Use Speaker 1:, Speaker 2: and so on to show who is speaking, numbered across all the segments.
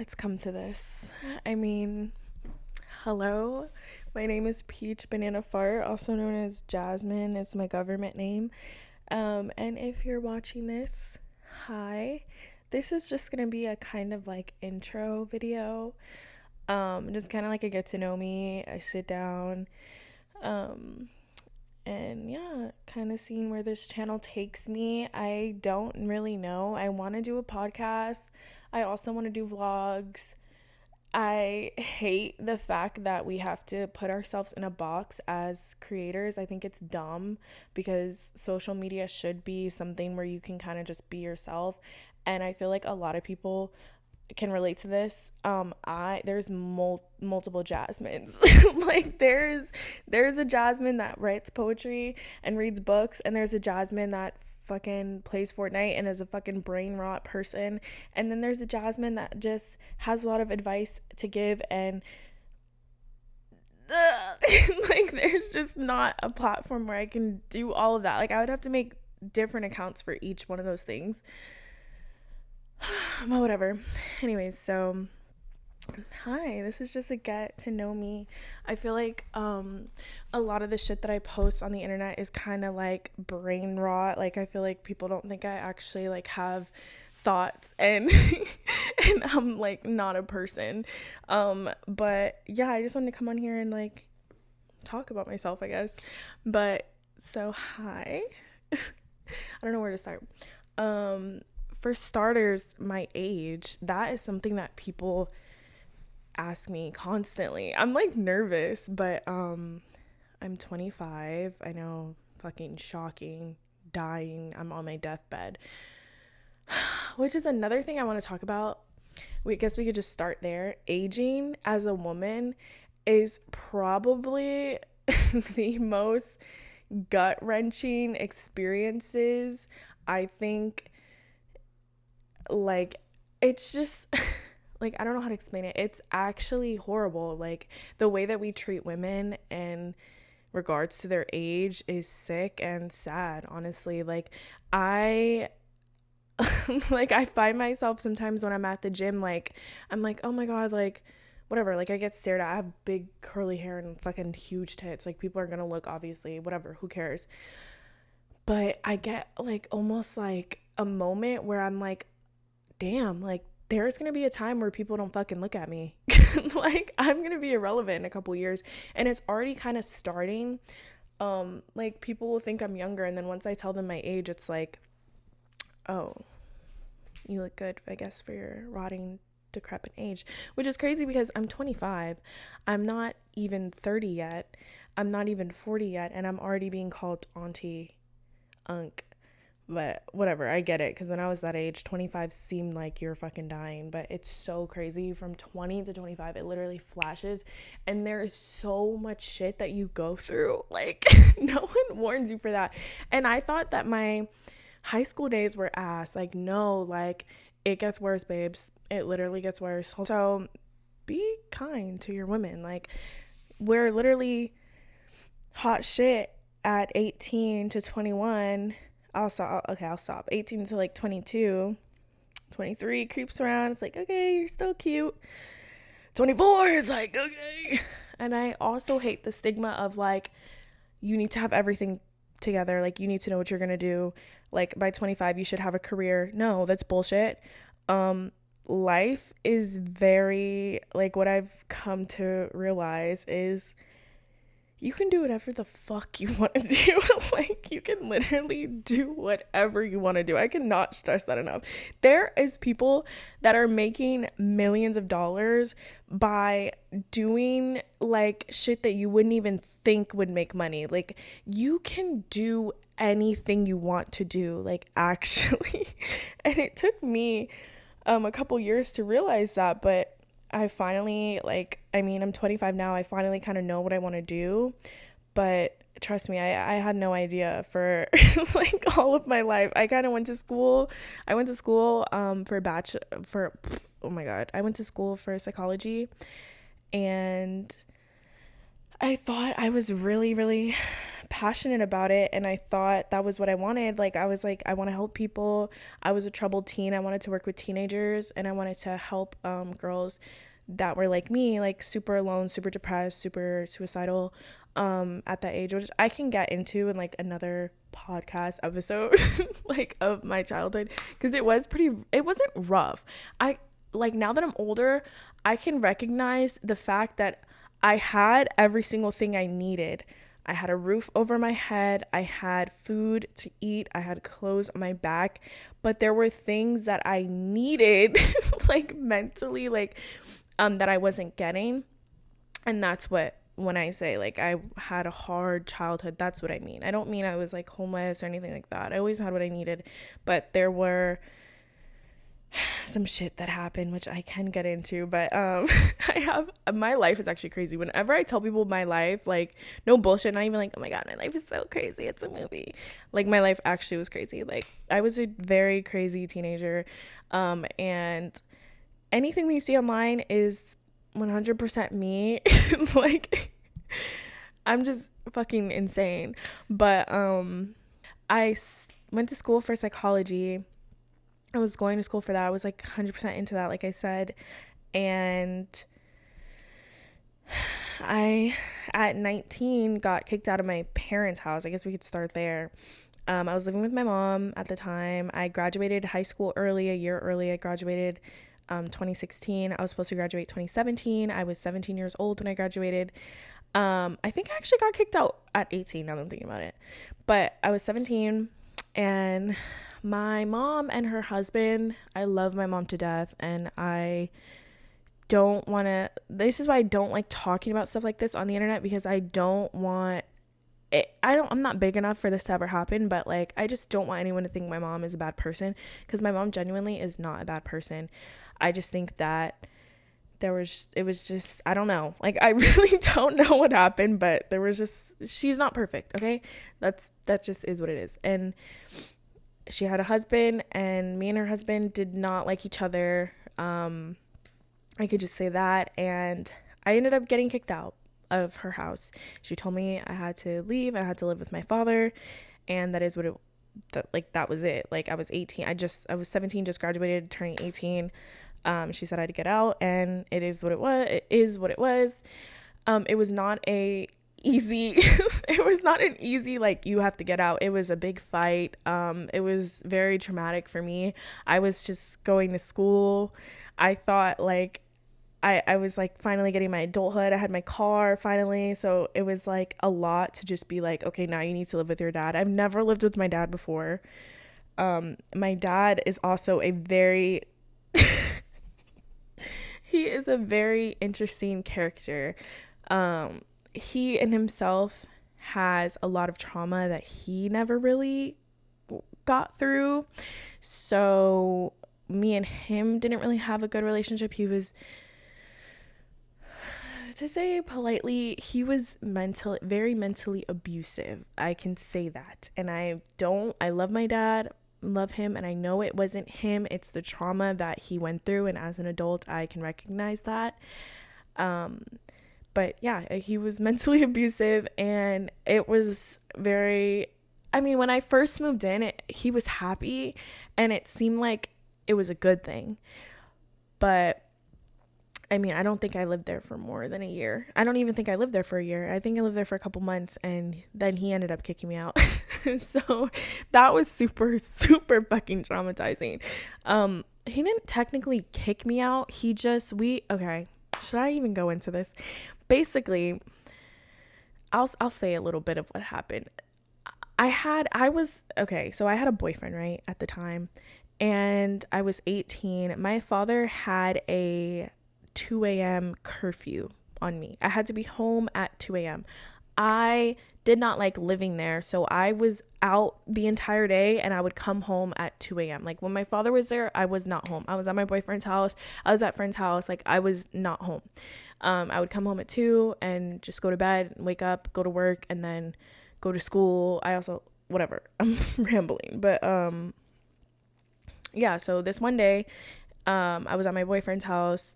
Speaker 1: it's come to this. I mean, hello. My name is Peach Banana Fart, also known as Jasmine. It's my government name. And if you're watching this, hi. This is just gonna be a kind of like intro video. Just kind of like a get to know me. I sit down. Um, and yeah, kind of seeing where this channel takes me. I don't really know. I want to do a podcast. I also want to do vlogs. I hate the fact that we have to put ourselves in a box as creators. I think it's dumb because social media should be something where you can kind of just be yourself. And I feel like a lot of people can relate to this. There's multiple Jasmines. Like there's a Jasmine that writes poetry and reads books, and there's a Jasmine that fucking plays Fortnite and is a fucking brain rot person, and then there's a Jasmine that just has a lot of advice to give, and like there's just not a platform where I can do all of that. Like I would have to make different accounts for each one of those things. But whatever. Anyways, so hi, this is just a get to know me. I feel like a lot of the shit that I post on the internet is kind of like brain rot. Like I feel like people don't think I actually like have thoughts and and I'm like not a person. But yeah, I just wanted to come on here and like talk about myself, I guess. But so hi. I don't know where to start. For starters, my age, that is something that people ask me constantly. I'm like nervous, but I'm 25. I know, fucking shocking, dying. I'm on my deathbed. Which is another thing I want to talk about. I guess we could just start there. Aging as a woman is probably the most gut-wrenching experiences. I think like it's just like I don't know how to explain it. It's actually horrible. Like the way that we treat women in regards to their age is sick and sad, honestly. Like I like I find myself sometimes when I'm at the gym, like I'm like, oh my god, like whatever, like I get stared at. I have big curly hair and fucking huge tits. Like people are gonna look, obviously, whatever, who cares? But I get like almost like a moment where I'm like, damn, like there's gonna be a time where people don't fucking look at me. Like I'm gonna be irrelevant in a couple years, and it's already kind of starting. Like people will think I'm younger, and then once I tell them my age, it's like, oh, you look good, I guess, for your rotting, decrepit age, which is crazy because I'm 25. I'm not even 30 yet. I'm not even 40 yet, and I'm already being called auntie, unk. But whatever, I get it, because when I was that age, 25 seemed like you're fucking dying. But it's so crazy. From 20 to 25, it literally flashes, and there is so much shit that you go through. Like no one warns you for that. And I thought that my high school days were ass. Like no, like it gets worse, babes. It literally gets worse. So be kind to your women. Like we're literally hot shit at 18 to 21. I'll stop. 18 to like 22, 23 creeps around. It's like, okay, you're still cute. 24 is like, okay. And I also hate the stigma of like, you need to have everything together. Like, you need to know what you're going to do. Like, by 25, you should have a career. No, that's bullshit. Life is very, like, what I've come to realize is you can do whatever the fuck you want to do. Like you can literally do whatever you want to do. I cannot stress that enough. There is people that are making millions of dollars by doing like shit that you wouldn't even think would make money. Like you can do anything you want to do, like actually. And it took me a couple years to realize that, but I finally, like, I mean, I'm 25 now. I finally kind of know what I want to do. But trust me, I had no idea for like all of my life. I kind of went to school. I went to school oh my God. I went to school for psychology. And I thought I was really, really passionate about it, and I thought that was what I wanted. Like, I was like, I want to help people. I was a troubled teen. I wanted to work with teenagers, and I wanted to help girls that were like me, like super alone, super depressed, super suicidal at that age, which I can get into in like another podcast episode like of my childhood, because it wasn't rough. I like, now that I'm older, I can recognize the fact that I had every single thing I needed. I had a roof over my head, I had food to eat, I had clothes on my back, but there were things that I needed like mentally, like that I wasn't getting. And that's what, when I say like I had a hard childhood, that's what I mean. I don't mean I was like homeless or anything like that. I always had what I needed, but there were some shit that happened, which I can get into. But I have, my life is actually crazy. Whenever I tell people my life, like, no bullshit, not even like, oh my god, my life is so crazy, it's a movie. Like, my life actually was crazy. Like, I was a very crazy teenager, and anything that you see online is 100% me. Like, I'm just fucking insane. But went to school for psychology. I was going to school for that. I was like 100% into that, like I said. And I, at 19, got kicked out of my parents' house. I guess we could start there. I was living with my mom at the time. I graduated high school early, a year early. I graduated 2016. I was supposed to graduate 2017. I was 17 years old when I graduated. I think I actually got kicked out at 18, now that I'm thinking about it. But I was 17, and my mom and her husband, I love my mom to death, and I don't want to, this is why I don't like talking about stuff like this on the internet, because I don't want it, I'm not big enough for this to ever happen, but like, I just don't want anyone to think my mom is a bad person, because my mom genuinely is not a bad person. I just think that it was just, I don't know, like, I really don't know what happened, but she's not perfect, okay? That just is what it is. And she had a husband, and me and her husband did not like each other. I could just say that. And I ended up getting kicked out of her house. She told me I had to leave. I had to live with my father. And that is what that was it. Like, I was 18. I was 17, just graduated, turning 18. She said I had to get out, and it is what it was. It is what it was. It was not a easy it was not an easy, like, you have to get out. It was a big fight. It was very traumatic for me. I was just going to school. I thought, like, I was like finally getting my adulthood. I had my car finally, so it was like a lot to just be like, okay, now you need to live with your dad. I've never lived with my dad before. My dad is also a very he is a very interesting character. He in himself has a lot of trauma that he never really got through. So me and him didn't really have a good relationship. He was, to say politely, he was very mentally abusive. I can say that. And I love my dad, love him, and I know it wasn't him. It's the trauma that he went through. And as an adult, I can recognize that. But yeah, he was mentally abusive, and it was very, I mean, when I first moved in, he was happy, and it seemed like it was a good thing. But I mean, I don't think I lived there for more than a year. I don't even think I lived there for a year. I think I lived there for a couple months, and then he ended up kicking me out. So that was super, super fucking traumatizing. He didn't technically kick me out. Okay, should I even go into this? Basically, I'll say a little bit of what happened. So I had a boyfriend, right, at the time, and I was 18. My father had a 2 a.m. curfew on me. I had to be home at 2 a.m. I did not like living there, so I was out the entire day, and I would come home at 2 a.m. Like, when my father was there, I was not home. I was at my boyfriend's house. I was at friend's house. Like, I was not home. I would come home at 2 and just go to bed, wake up, go to work, and then go to school. Whatever. I'm rambling. But, yeah, so this one day, I was at my boyfriend's house,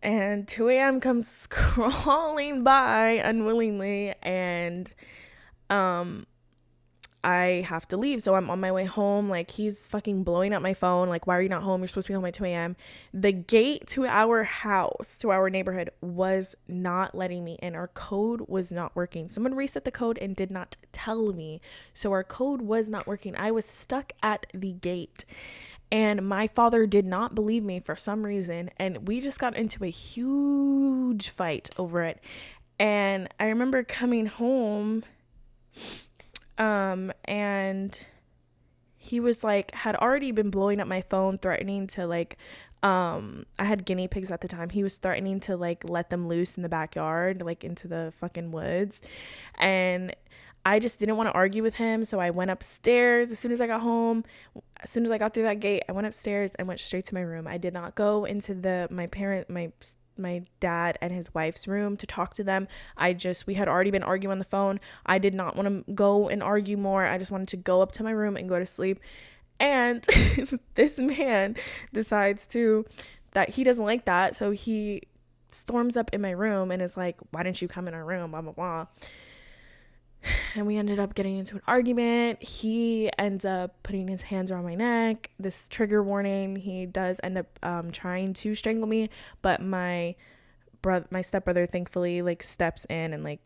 Speaker 1: and 2 a.m. comes crawling by unwillingly, and I have to leave. So I'm on my way home. Like, he's fucking blowing up my phone. Like, why are you not home? You're supposed to be home at 2 a.m. The gate to our house, to our neighborhood, was not letting me in. Our code was not working. Someone reset the code and did not tell me. So our code was not working. I was stuck at the gate. And my father did not believe me for some reason. And we just got into a huge fight over it. And I remember coming home, and he was like, had already been blowing up my phone, threatening to like, I had guinea pigs at the time. He was threatening to like let them loose in the backyard, like into the fucking woods. And I just didn't want to argue with him. So I went upstairs as soon as I got home. As soon as I got through that gate, I went upstairs and went straight to my room. I did not go into my dad and his wife's room to talk to them. We had already been arguing on the phone. I did not want to go and argue more. I just wanted to go up to my room and go to sleep. And this man decides that he doesn't like that. So he storms up in my room and is like, why didn't you come in our room? Blah, blah, blah. And we ended up getting into an argument. He ends up putting his hands around my neck. This trigger warning. He does end up trying to strangle me, but my stepbrother thankfully like steps in and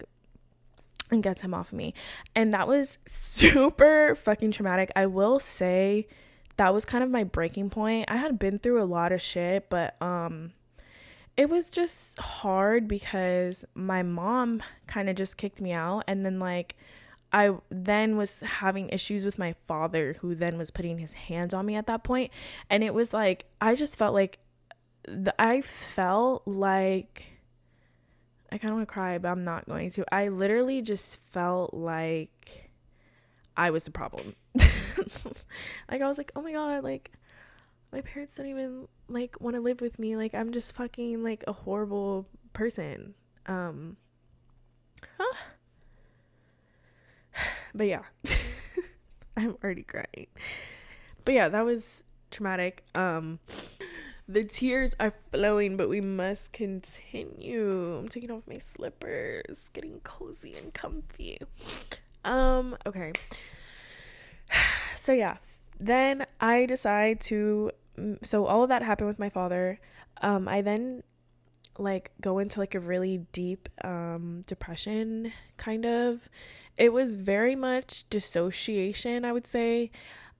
Speaker 1: gets him off of me. And that was super fucking traumatic. I will say that was kind of my breaking point. I had been through a lot of shit, but it was just hard because my mom kind of just kicked me out. And then like I then was having issues with my father, who then was putting his hands on me at that point. And it was like, I just felt like I kind of want to cry, but I'm not going to. I literally just felt like I was the problem. Like, I was like, oh my God, like, my parents don't even like want to live with me. Like, I'm just fucking like a horrible person. But yeah, I'm already crying. But yeah, that was traumatic. The tears are flowing, but we must continue. I'm taking off my slippers, getting cozy and comfy. Okay. So yeah, then I decide so all of that happened with my father. I then like go into like a really deep depression kind of. It was very much dissociation, I would say.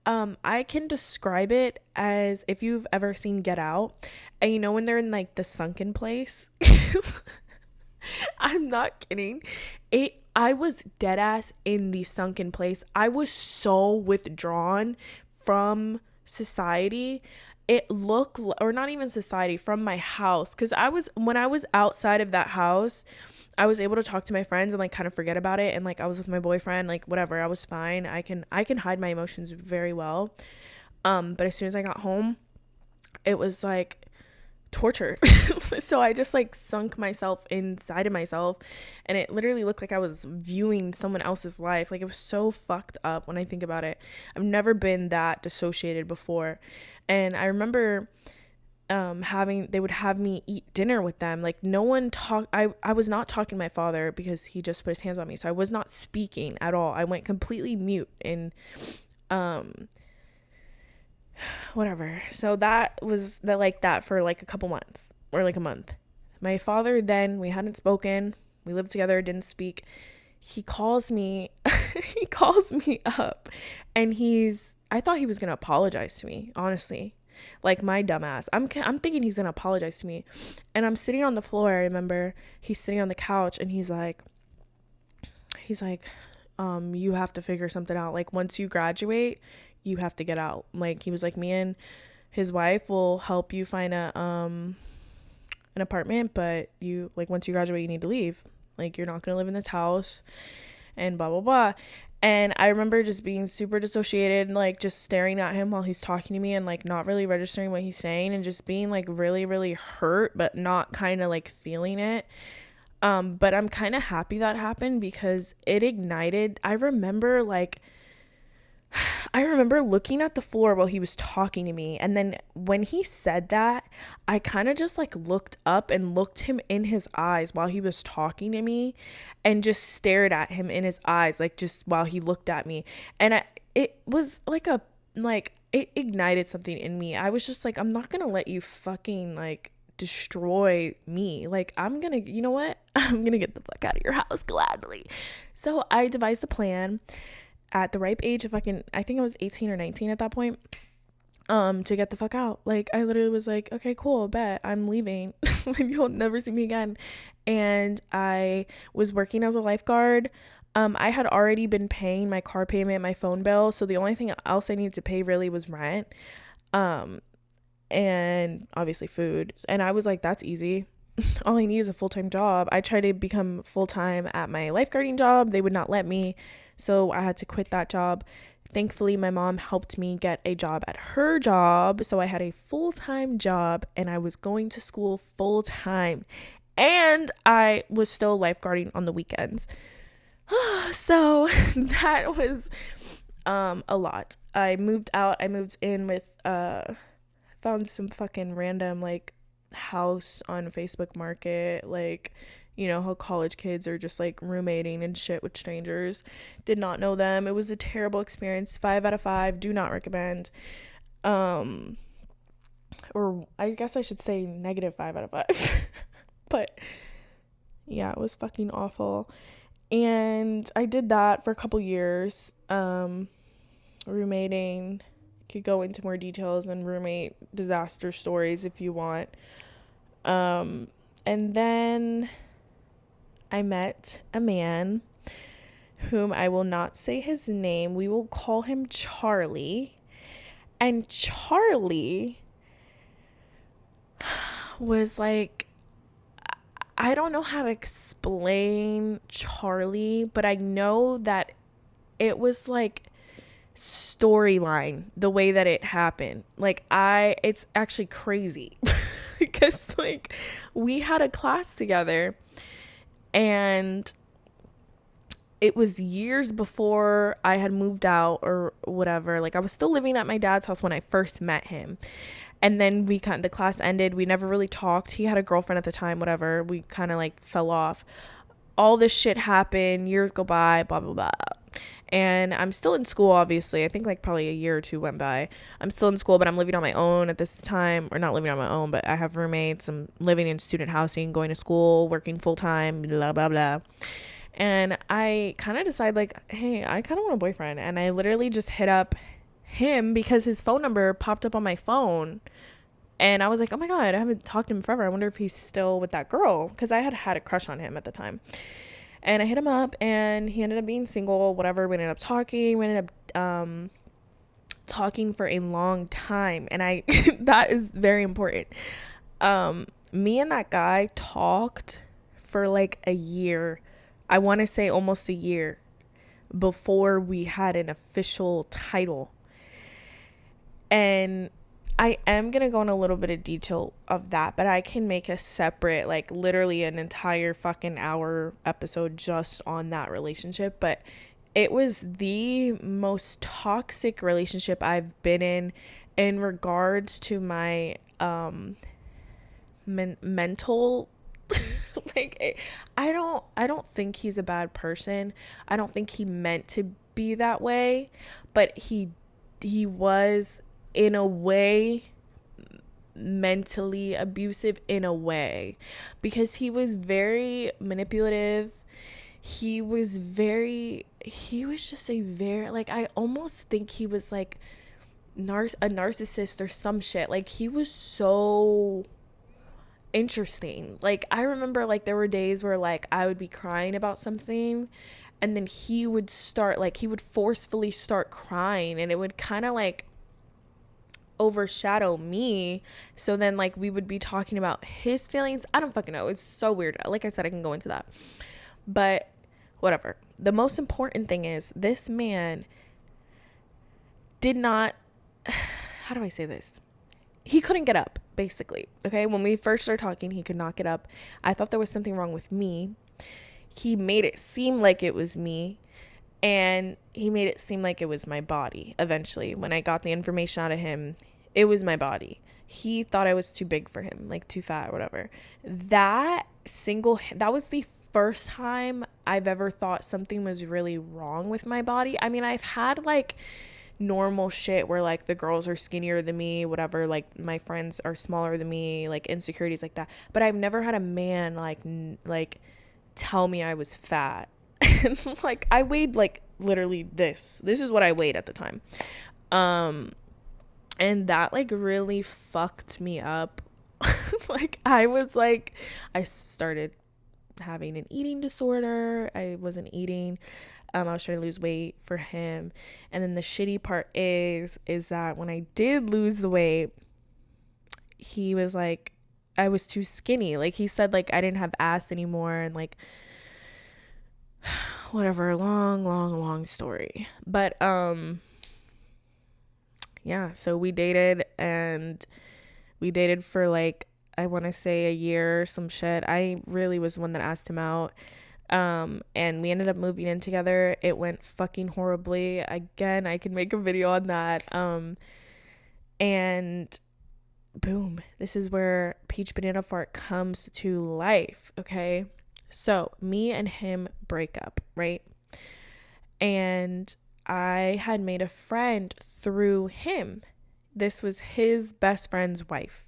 Speaker 1: I can describe it as if you've ever seen Get Out, and you know when they're in like the sunken place. I'm not kidding. I was dead ass in the sunken place. I was so withdrawn from society. It looked, or not even society, from my house, because when I was outside of that house, I was able to talk to my friends and like kind of forget about it. And like I was with my boyfriend, like whatever, I was fine. I can hide my emotions very well. But as soon as I got home, it was like torture. So I just like sunk myself inside of myself, and it literally looked like I was viewing someone else's life. Like, it was so fucked up when I think about it. I've never been that dissociated before. And I remember they would have me eat dinner with them. Like, no one talked. I was not talking to my father because he just put his hands on me, so I was not speaking at all. I went completely mute and whatever. So that was that for like a couple months, or like a month. My father, then we hadn't spoken. We lived together, didn't speak. He calls me he calls me up, and I thought he was going to apologize to me, honestly. Like, my dumbass. I'm thinking he's going to apologize to me. And I'm sitting on the floor. I remember he's sitting on the couch, and he's like, you have to figure something out. Like, once you graduate, you have to get out. Like, he was like, me and his wife will help you find an apartment, but you, like, once you graduate, you need to leave. Like, you're not going to live in this house, and blah, blah, blah. And I remember just being super dissociated, like, just staring at him while he's talking to me, and like not really registering what he's saying, and just being like really, really hurt, but not kind of like feeling it. But I'm kind of happy that happened, because it ignited. I remember like I remember looking at the floor while he was talking to me. And then when he said that, I kind of just like looked up and looked him in his eyes while he was talking to me and just stared at him in his eyes, like just while he looked at me. And it was like it ignited something in me. I was just like, I'm not going to let you fucking like destroy me. Like, I'm going to, you know what? I'm going to get the fuck out of your house gladly. So I devised a plan at the ripe age of fucking, I think I was 18 or 19 at that point, to get the fuck out. Like, I literally was like, okay, cool, bet, I'm leaving. Like, you'll never see me again. And I was working as a lifeguard. I had already been paying my car payment, my phone bill, so the only thing else I needed to pay really was rent, and obviously food. And I was like, that's easy. All I need is a full-time job. I tried to become full-time at my lifeguarding job. They would not let me. So I had to quit that job. Thankfully, my mom helped me get a job at her job. So I had a full-time job and I was going to school full-time. And I was still lifeguarding on the weekends. So that was a lot. I moved out. I moved in with found some fucking random like house on Facebook Market, like, you know how college kids are just like roommating and shit with strangers. Did not know them. It was a terrible experience. 5 out of 5. Do not recommend. Or I guess I should say negative 5 out of 5. But yeah, it was fucking awful. And I did that for a couple years. Roommating. Could go into more details and roommate disaster stories if you want. And then I met a man whom I will not say his name. We will call him Charlie. And Charlie was like, I don't know how to explain Charlie, but I know that it was like storyline the way that it happened. Like, it's actually crazy because like we had a class together and it was years before I had moved out or whatever. Like, I was still living at my dad's house when I first met him. And then the class ended. We never really talked. He had a girlfriend at the time, whatever. We kind of like fell off. All this shit happened. Years go by, blah, blah, blah. And I'm still in school, obviously. I think like probably a year or two went by. I'm still in school, but I'm living on my own at this time. Or not living on my own, but I have roommates. I'm living in student housing, going to school, working full time, blah, blah, blah. And I kind of decided like, hey, I kind of want a boyfriend. And I literally just hit up him because his phone number popped up on my phone. And I was like, oh my God, I haven't talked to him forever. I wonder if he's still with that girl. Because I had a crush on him at the time. And I hit him up and he ended up being single, whatever. We ended up talking. We ended up talking for a long time. And that is very important. Me and that guy talked for like a year. I want to say almost a year before we had an official title. And I am going to go in a little bit of detail of that, but I can make a separate, like literally an entire fucking hour episode just on that relationship. But it was the most toxic relationship I've been in regards to my mental like, I don't think he's a bad person. I don't think he meant to be that way, but he was in a way mentally abusive in a way, because he was very manipulative. He was just a very, like, I almost think he was like a narcissist or some shit. Like, he was so interesting. Like, I remember like there were days where like I would be crying about something and then he would forcefully start crying, and it would kind of like overshadow me. So then like we would be talking about his feelings. I don't fucking know. It's so weird. Like I said, I can go into that, but whatever. The most important thing is this man did not how do I say this? He couldn't get up, basically. Okay, when we first started talking, he could not get up. I thought there was something wrong with me. He made it seem like it was me. And he made it seem like it was my body. Eventually, when I got the information out of him, it was my body. He thought I was too big for him, like too fat or whatever. That was the first time I've ever thought something was really wrong with my body. I mean, I've had like normal shit where like the girls are skinnier than me, whatever, like my friends are smaller than me, like insecurities like that. But I've never had a man like tell me I was fat. Like I weighed like literally this is what I weighed at the time. And that like really fucked me up. Like I started having an eating disorder. I wasn't eating. I was trying to lose weight for him. And then the shitty part is that when I did lose the weight, he was like, I was too skinny. Like he said like I didn't have ass anymore, and like whatever, long story. But yeah, so we dated, and we dated for like, I want to say a year or some shit. I really was the one that asked him out. And we ended up moving in together. It went fucking horribly. Again, I can make a video on that. And boom, this is where Peach Banana Fart comes to life. Okay. So me and him break up, right? And I had made a friend through him. This was his best friend's wife.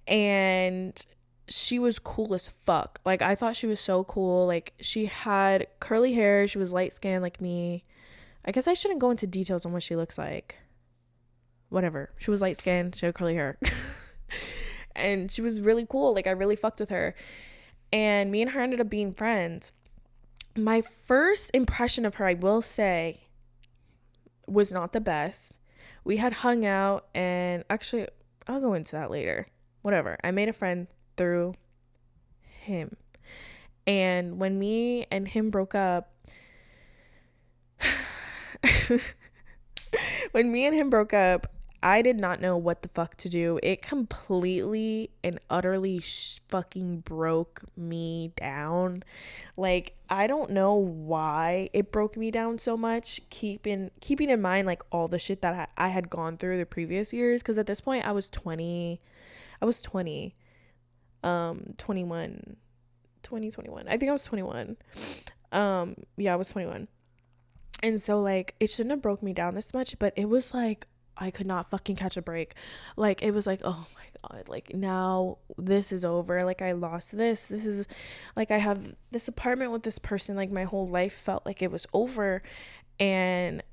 Speaker 1: And she was cool as fuck. Like, I thought she was so cool. Like, she had curly hair. She was light skinned like me. I guess I shouldn't go into details on what she looks like. Whatever. She was light skinned. She had curly hair. And she was really cool. Like, I really fucked with her. And me and her ended up being friends. My first impression of her, I will say, was not the best. We had hung out, and actually, I'll go into that later. Whatever. I made a friend through him. And when me and him broke up, I did not know what the fuck to do. It completely and utterly fucking broke me down. Like, I don't know why it broke me down so much, keeping in mind like all the shit that I had gone through the previous years, because at this point I was 20, 21, 2021. I think I was 21. Yeah, I was 21. And so like it shouldn't have broke me down this much, but it was like I could not fucking catch a break. Like, it was like, oh my God, like now this is over. Like, I lost this is like, I have this apartment with this person. Like, my whole life felt like it was over. And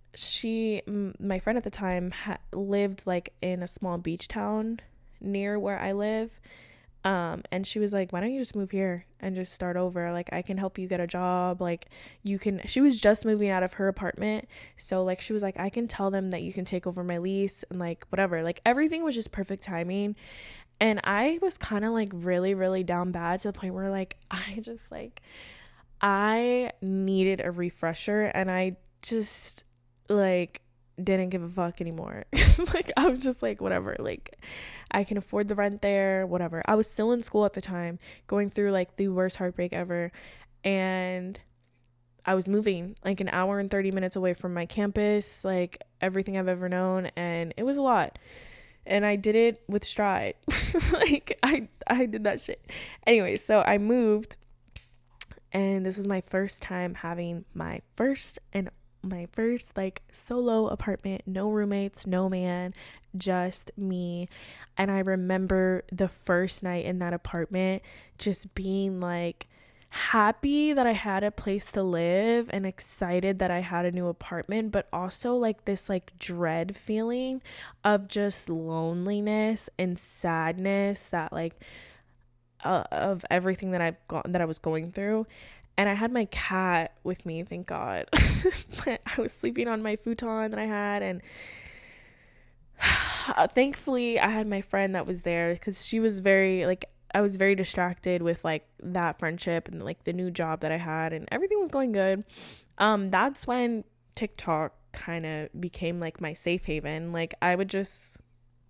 Speaker 1: my friend at the time lived like in a small beach town near where I live. And she was like, why don't you just move here and just start over? Like, I can help you get a job. Like, she was just moving out of her apartment. So like, she was like, I can tell them that you can take over my lease and like, whatever. Like, everything was just perfect timing. And I was kind of like really, really down bad, to the point where like, I needed a refresher, and I just like didn't give a fuck anymore. Like, I was just like, whatever, like I can afford the rent there, whatever. I was still in school at the time, going through like the worst heartbreak ever, and I was moving like an hour and 30 minutes away from my campus, like everything I've ever known, and it was a lot. And I did it with stride. Like, I did that shit. Anyway, so I moved, and this was my first time having my first like solo apartment, no roommates, no man, just me. And I remember the first night in that apartment just being like happy that I had a place to live and excited that I had a new apartment, but also like this like dread feeling of just loneliness and sadness, that like of everything that I was going through. And I had my cat with me, thank God. I was sleeping on my futon that I had, and thankfully I had my friend that was there, because she was very like, I was very distracted with like that friendship and like the new job that I had, and everything was going good. That's when TikTok kind of became like my safe haven. Like, I would just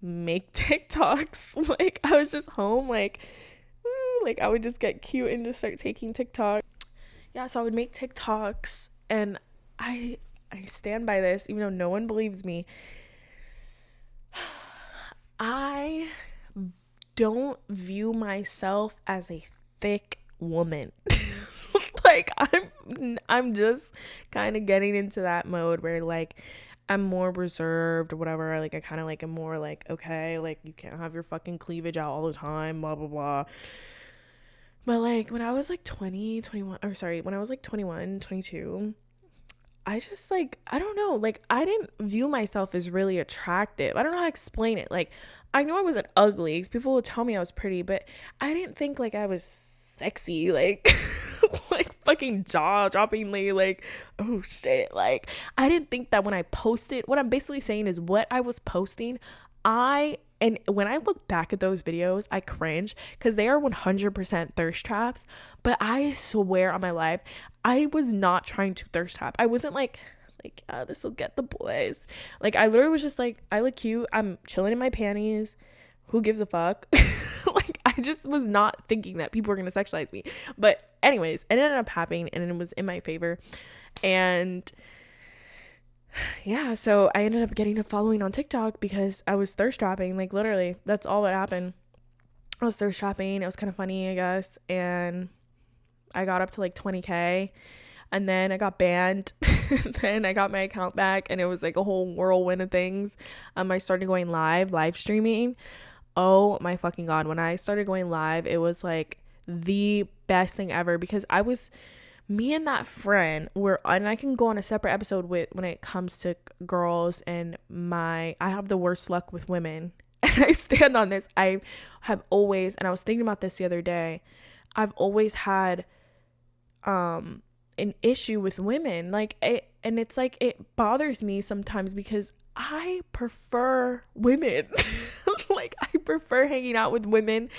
Speaker 1: make TikToks. Like, I was just home, like I would just get cute and just start taking TikTok. Yeah, so I would make TikToks, and I stand by this even though no one believes me. I don't view myself as a thick woman. Like I'm just kind of getting into that mode where like I'm more reserved or whatever. Like I kind of like am more like, okay, like you can't have your fucking cleavage out all the time, blah blah blah. But like when I was like 20, 21, or sorry, when I was like 21, 22, I just like, I don't know, like I didn't view myself as really attractive. I don't know how to explain it. Like I know I wasn't ugly 'cause people would tell me I was pretty, but I didn't think like I was sexy, like like fucking jaw droppingly, like oh shit. Like I didn't think that when I posted. What I'm basically saying is what I was posting, and when I look back at those videos, I cringe because they are 100% thirst traps. But I swear on my life, I was not trying to thirst trap. I wasn't like this will get the boys. Like I literally was just like, I look cute. I'm chilling in my panties. Who gives a fuck? Like I just was not thinking that people were gonna sexualize me. But anyways, it ended up happening and it was in my favor. And yeah, so I ended up getting a following on TikTok because I was thirst trapping. Like literally, that's all that happened. I was thirst trapping. It was kind of funny, I guess, and I got up to like 20K, and then I got banned. Then I got my account back, and it was like a whole whirlwind of things. I started going live streaming. Oh my fucking god! When I started going live, it was like the best thing ever because I was me and that friend were, and I can go on a separate episode with when it comes to girls and I have the worst luck with women. And I stand on this. I have always, and I was thinking about this the other day, I've always had an issue with women. Like it, and it's like it bothers me sometimes because I prefer women. Like I prefer hanging out with women.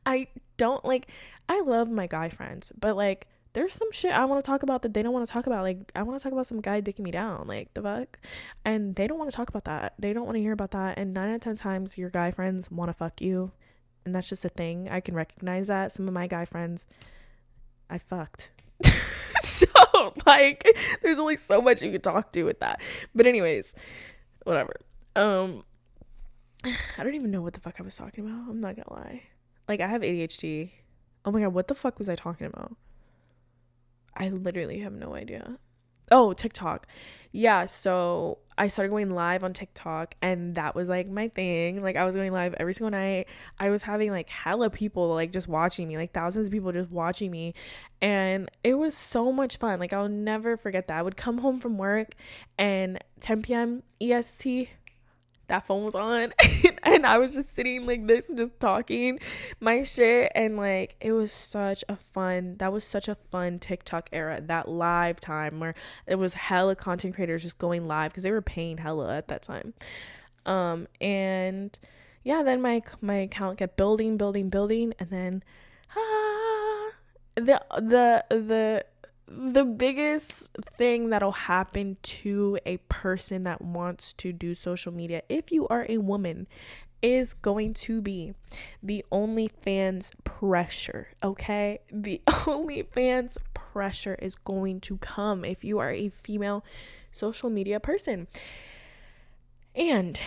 Speaker 1: I don't like, I love my guy friends, but like there's some shit I want to talk about that they don't want to talk about. Like I want to talk about some guy dicking me down, like the fuck, and they don't want to talk about that. They don't want to hear about that. And 9 out of 10 times your guy friends want to fuck you, and that's just a thing. I can recognize that. Some of my guy friends I fucked. So like there's only so much you can talk to with that. But anyways, whatever. I don't even know what the fuck I was talking about. I'm not gonna lie. Like I have ADHD. Oh my god, what the fuck was I talking about? I literally have no idea. Oh, TikTok. Yeah, so I started going live on TikTok and that was like my thing. Like I was going live every single night. I was having like hella people like just watching me, like thousands of people just watching me. And it was so much fun. Like I'll never forget that. I would come home from work and 10 p.m. EST, that phone was on and I was just sitting like this just talking my shit, and like it was such a fun, that was such a fun TikTok era, that live time where it was hella content creators just going live because they were paying hella at that time. And yeah, then my account kept building, and then the biggest thing that'll happen to a person that wants to do social media, if you are a woman, is going to be the OnlyFans pressure, okay? The OnlyFans pressure is going to come if you are a female social media person. And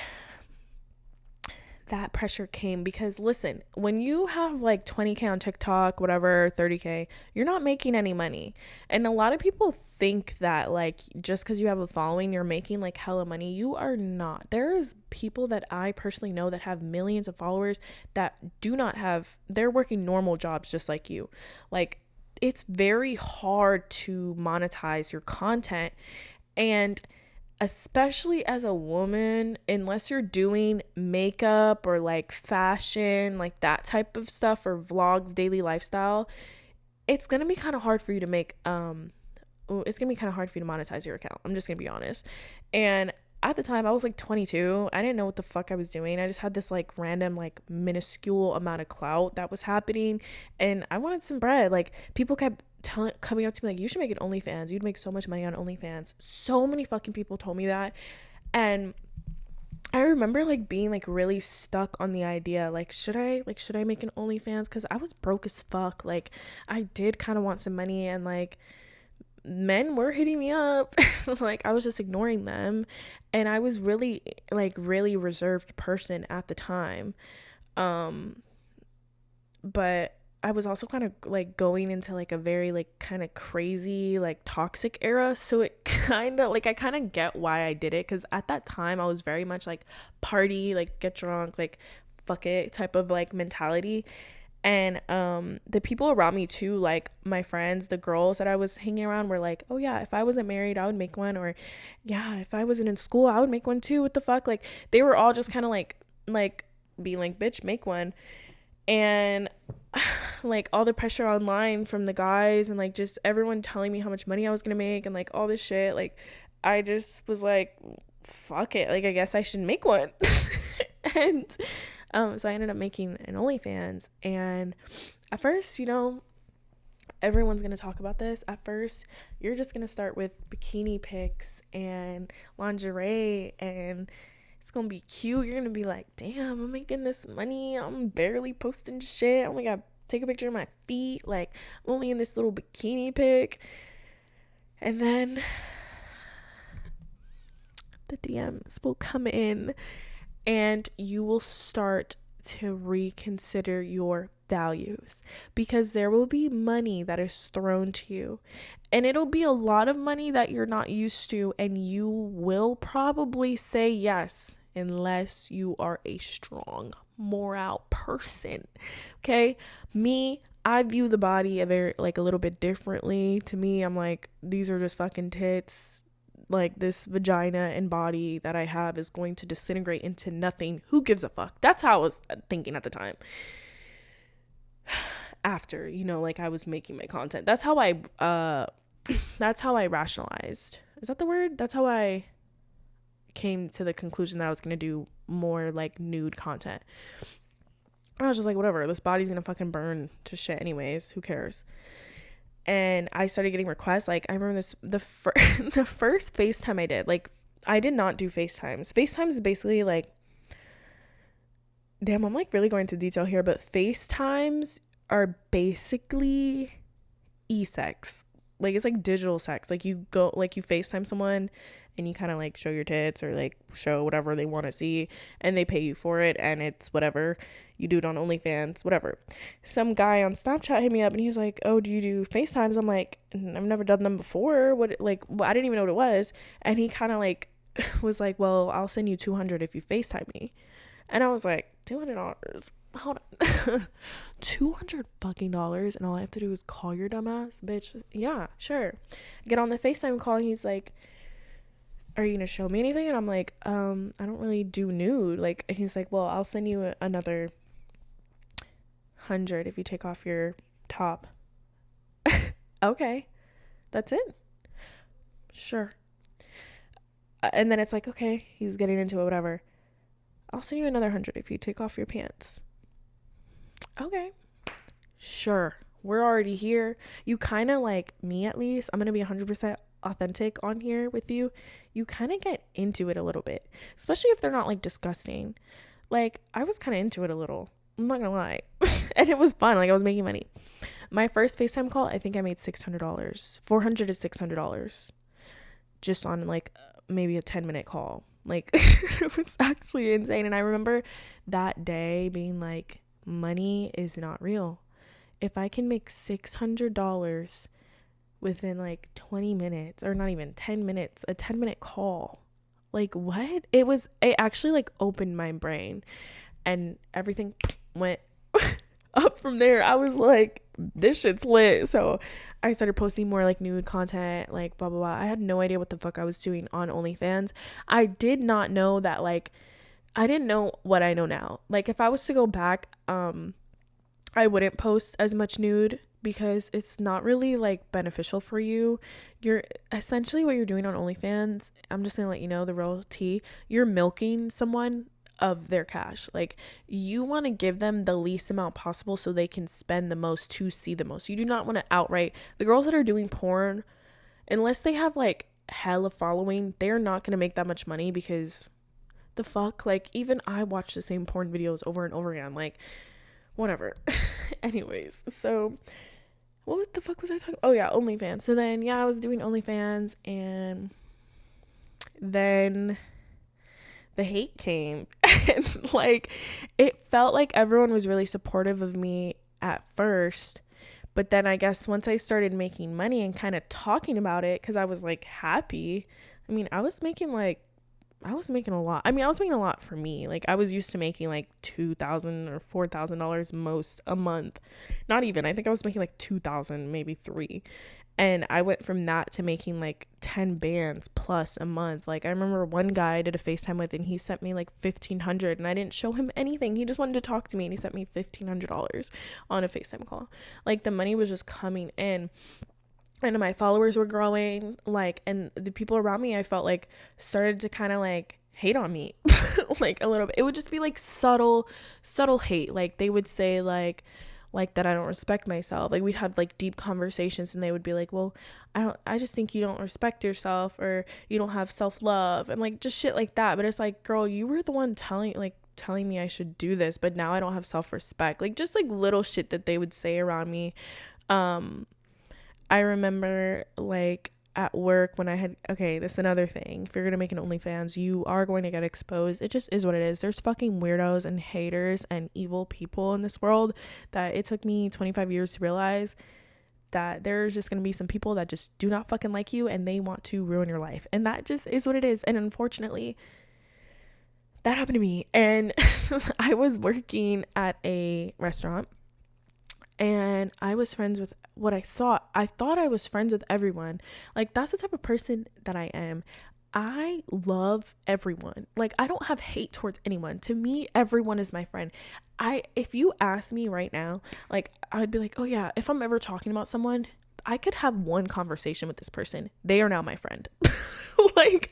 Speaker 1: that pressure came because listen, when you have like 20K on TikTok, whatever, 30K, you're not making any money. And a lot of people think that like just because you have a following you're making like hella money. You are not. There's people that I personally know that have millions of followers that do not have, they're working normal jobs just like you. Like it's very hard to monetize your content, and especially as a woman, unless you're doing makeup or like fashion, like that type of stuff, or vlogs, daily lifestyle, it's gonna be kind of hard for you to make it's gonna be kind of hard for you to monetize your account. I'm just gonna be honest. And at the time I was like 22. I didn't know what the fuck I was doing. I just had this like random like minuscule amount of clout that was happening, and I wanted some bread. Like people kept coming up to me like, you should make an OnlyFans, you'd make so much money on OnlyFans. So many fucking people told me that. And I remember like being like really stuck on the idea, like should I make an OnlyFans, because I was broke as fuck. Like I did kind of want some money, and like men were hitting me up. Like, I was just ignoring them, and I was really like really reserved person at the time. um but I was also kind of like going into like a very like kind of crazy like toxic era, so it kind of like I kind of get why I did it, because at that time I was very much like party, like get drunk, like fuck it type of like mentality. And the people around me too, like my friends, the girls that I was hanging around, were like, oh yeah, if I wasn't married I would make one, or yeah, if I wasn't in school I would make one too, what the fuck. Like, they were all just kind of like being like, bitch, make one. And like all the pressure online from the guys, and like just everyone telling me how much money I was gonna make, and like all this shit, like I just was like, fuck it, like I guess I should make one. And so I ended up making an OnlyFans. And at first, everyone's gonna talk about this. At first, you're just gonna start with bikini pics and lingerie, and it's gonna be cute. You're gonna be like, damn, I'm making this money. I'm barely posting shit. Oh my god, take a picture of my feet. Like, I'm only in this little bikini pic. And then the DMs will come in, and you will start to reconsider your values, because there will be money that is thrown to you, and it'll be a lot of money that you're not used to, and you will probably say yes unless you are a strong moral person. Okay, I view the body a very like a little bit differently. To me, I'm like, these are just fucking tits. Like, this vagina and body that I have is going to disintegrate into nothing. Who gives a fuck? That's how I was thinking at the time. After, like I was making my content. That's how I rationalized. Is that the word? That's how I came to the conclusion that I was going to do more like nude content. I was just like, whatever, this body's going to fucking burn to shit anyways. Who cares? And I started getting requests. Like, I remember the first FaceTime I did, like, I did not do FaceTimes. FaceTimes is basically like, damn, I'm like really going into detail here, but FaceTimes are basically e-sex. Like, it's like digital sex. Like, you FaceTime someone and you kind of like show your tits, or like show whatever they want to see, and they pay you for it, and it's whatever. You do it on OnlyFans, whatever. Some guy on Snapchat hit me up, and he's like, oh, do you do FaceTimes? I'm like, I've never done them before. I didn't even know what it was. And he kind of like was like, well, I'll send you $200 if you FaceTime me. And I was like, $200? Hold on. $200 fucking dollars, and all I have to do is call your dumbass, bitch? Yeah, sure. Get on the FaceTime call, and he's like, are you gonna show me anything? And I'm like, I don't really do nude. Like, and he's like, well, I'll send you another $100 if you take off your top. Okay, that's it. Sure. And then it's like, okay, he's getting into it, whatever. I'll send you another $100 if you take off your pants. Okay, sure. We're already here. You kind of, like, me at least, I'm gonna be 100% authentic on here with you. You kind of get into it a little bit, especially if they're not like disgusting. Like, I was kind of into it a little, I'm not gonna lie. And it was fun. Like, I was making money. My first FaceTime call, I think I made $600, $400 to $600, just on like maybe a 10-minute call. Like, it was actually insane. And I remember that day being like, money is not real. If I can make $600 within like 20 minutes, or not even 10 minutes, a 10-minute call, like, what? It actually like opened my brain, and everything went up from there. I was like, this shit's lit. So I started posting more like nude content, like blah blah blah. I had no idea what the fuck I was doing on OnlyFans. I did not know that, like, I didn't know what I know now. Like, if I was to go back, I wouldn't post as much nude, because it's not really like beneficial for you. You're essentially, what you're doing on OnlyFans, I'm just gonna let you know the real tea, you're milking someone of their cash. Like, you want to give them the least amount possible so they can spend the most to see the most. You do not want to outright, the girls that are doing porn, unless they have like hella following, they're not gonna make that much money, because the fuck, like, even I watch the same porn videos over and over again, like, whatever. Anyways, so what the fuck was I talking? Oh yeah, OnlyFans. So then yeah, I was doing OnlyFans, and then the hate came. And like, it felt like everyone was really supportive of me at first, but then I guess once I started making money and kind of talking about it, because I was like happy. I mean, I was making a lot. I mean, I was making a lot for me. Like, I was used to making like $2,000 or $4,000 most a month. Not even. I think I was making like 2,000, maybe three. And I went from that to making like 10 bands plus a month. Like, I remember one guy I did a FaceTime with, and he sent me like 1,500, and I didn't show him anything. He just wanted to talk to me, and he sent me $1,500 on a FaceTime call. Like, the money was just coming in, and my followers were growing, like, and the people around me, I felt like, started to kind of like hate on me. Like, a little bit. It would just be like subtle hate. Like, they would say like that I don't respect myself. Like, we'd have like deep conversations, and they would be like, well, I just think you don't respect yourself, or you don't have self-love, and like just shit like that. But it's like, girl, you were the one telling me I should do this, but now I don't have self-respect. Like, just like little shit that they would say around me. I remember like at work when I had, okay, this is another thing. If you're going to make an OnlyFans, you are going to get exposed. It just is what it is. There's fucking weirdos and haters and evil people in this world that it took me 25 years to realize that there's just going to be some people that just do not fucking like you, and they want to ruin your life. And that just is what it is. And unfortunately, that happened to me. And I was working at a restaurant, and I was friends with what I thought I was friends with everyone. Like, that's the type of person that I am. I love everyone. Like, I don't have hate towards anyone. To me, everyone is my friend. If you ask me right now, like, I'd be like, oh yeah, if I'm ever talking about someone, I could have one conversation with this person. They are now my friend. Like,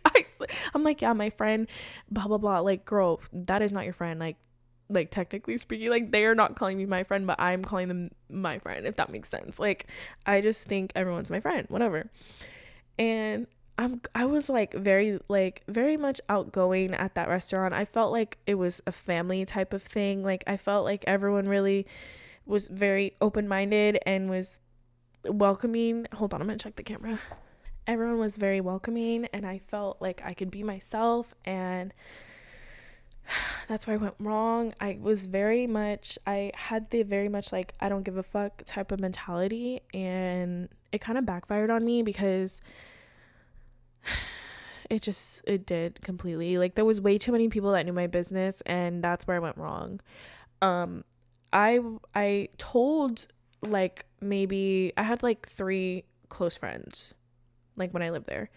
Speaker 1: I'm like, yeah, my friend, blah blah blah. Like, girl, that is not your friend. Like technically speaking, like, they are not calling me my friend, but I'm calling them my friend, if that makes sense. Like, I just think everyone's my friend, whatever. And I was very much outgoing at that restaurant. I felt like it was a family type of thing. Like, I felt like everyone really was very open-minded and was welcoming. Hold on, I'm gonna check the camera. Everyone was very welcoming, and I felt like I could be myself, and that's where I went wrong. I had the very much like, I don't give a fuck type of mentality, and it kind of backfired on me because it did completely. Like, there was way too many people that knew my business, and that's where I went wrong. I told, like, maybe I had like 3 close friends, like, when I lived there.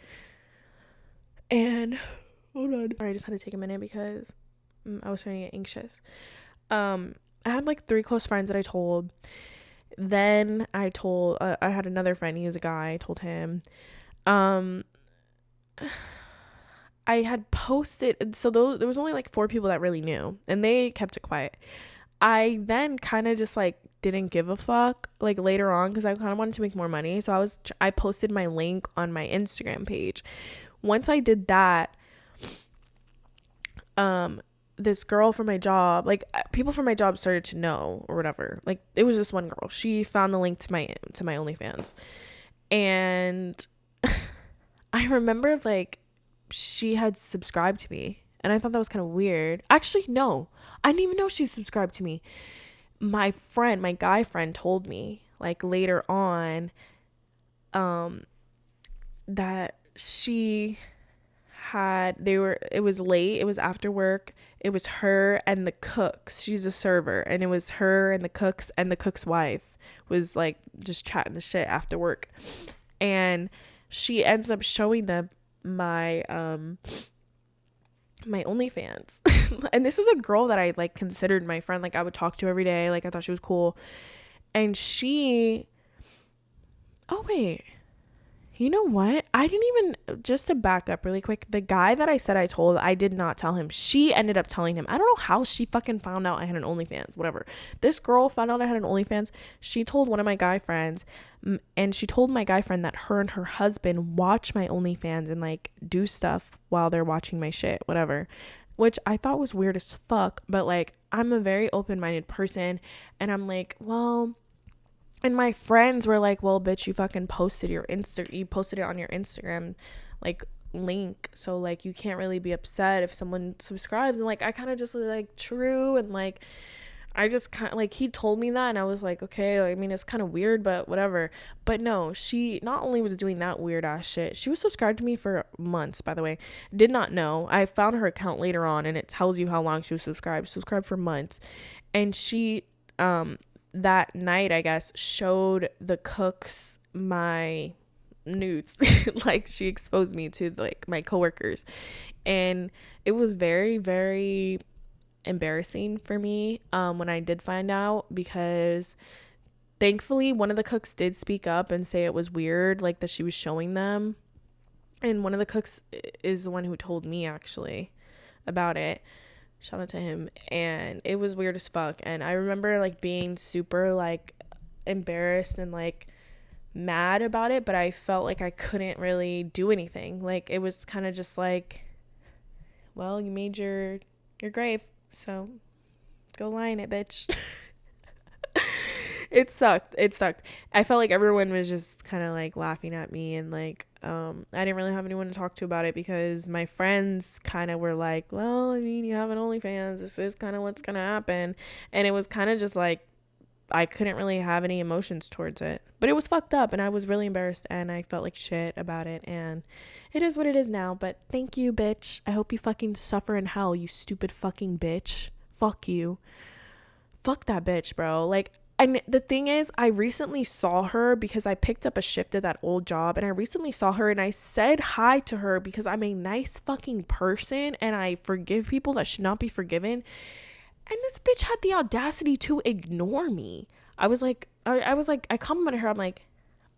Speaker 1: And hold on, I just had to take a minute because I was starting to get anxious. I had like 3 close friends that I told. Then I had another friend. He was a guy. I told him. I had posted, so there was only like 4 people that really knew, and they kept it quiet. I then kind of just like didn't give a fuck, like, later on, because I kind of wanted to make more money. So I posted my link on my Instagram page. Once I did that, this girl from my job, like, people from my job started to know, or whatever. Like, it was just one girl. She found the link to my OnlyFans, and I remember, like, she had subscribed to me, and I thought that was kind of weird. Actually, no, I didn't even know she subscribed to me. My guy friend told me, like, later on, that she it was late, it was after work, it was her and the cooks, she's a server, and it was her and the cooks, and the cook's wife was like just chatting the shit after work, and she ends up showing them my my OnlyFans. And this is a girl that I like considered my friend. Like, I would talk to every day. Like, I thought she was cool. And oh wait, you know what? I didn't even, just to back up really quick, the guy that I said I told, I did not tell him. She ended up telling him. I don't know how she fucking found out I had an OnlyFans, whatever. This girl found out I had an OnlyFans. She told one of my guy friends, and she told my guy friend that her and her husband watch my OnlyFans and like do stuff while they're watching my shit, whatever. Which I thought was weird as fuck, but like, I'm a very open-minded person, and I'm like, well, And my friends were like, well, bitch, you fucking posted you posted it on your Instagram, like, link. So, like, you can't really be upset if someone subscribes. And, like, I kind of just was like, true. And, like, I just kind of, like, he told me that. And I was like, okay, I mean, it's kind of weird, but whatever. But no, she not only was doing that weird ass shit, she was subscribed to me for months, by the way. Did not know. I found her account later on, and it tells you how long she was subscribed for months. And she, that night, I guess, showed the cooks my nudes. Like, she exposed me to, like, my coworkers, and it was very, very embarrassing for me when I did find out, because thankfully one of the cooks did speak up and say it was weird, like, that she was showing them. And one of the cooks is the one who told me, actually, about it. Shout out to him. And it was weird as fuck. And I remember, like, being super, like, embarrassed and, like, mad about it, but I felt like I couldn't really do anything. Like, it was kind of just like, well, you made your grave, so go lie in it, bitch. It sucked. I felt like everyone was just kind of, like, laughing at me, and, like, I didn't really have anyone to talk to about it, because my friends kind of were like, well, I mean, you have an OnlyFans, this is kind of what's gonna happen. And it was kind of just like, I couldn't really have any emotions towards it, but it was fucked up, and I was really embarrassed, and I felt like shit about it, and it is what it is now. But thank you, bitch. I hope you fucking suffer in hell, you stupid fucking bitch. Fuck you. Fuck that bitch, bro. Like, and the thing is, I recently saw her because I picked up a shift at that old job, and I recently saw her, and I said hi to her because I'm a nice fucking person and I forgive people that should not be forgiven. And this bitch had the audacity to ignore me. I complimented her. I'm like,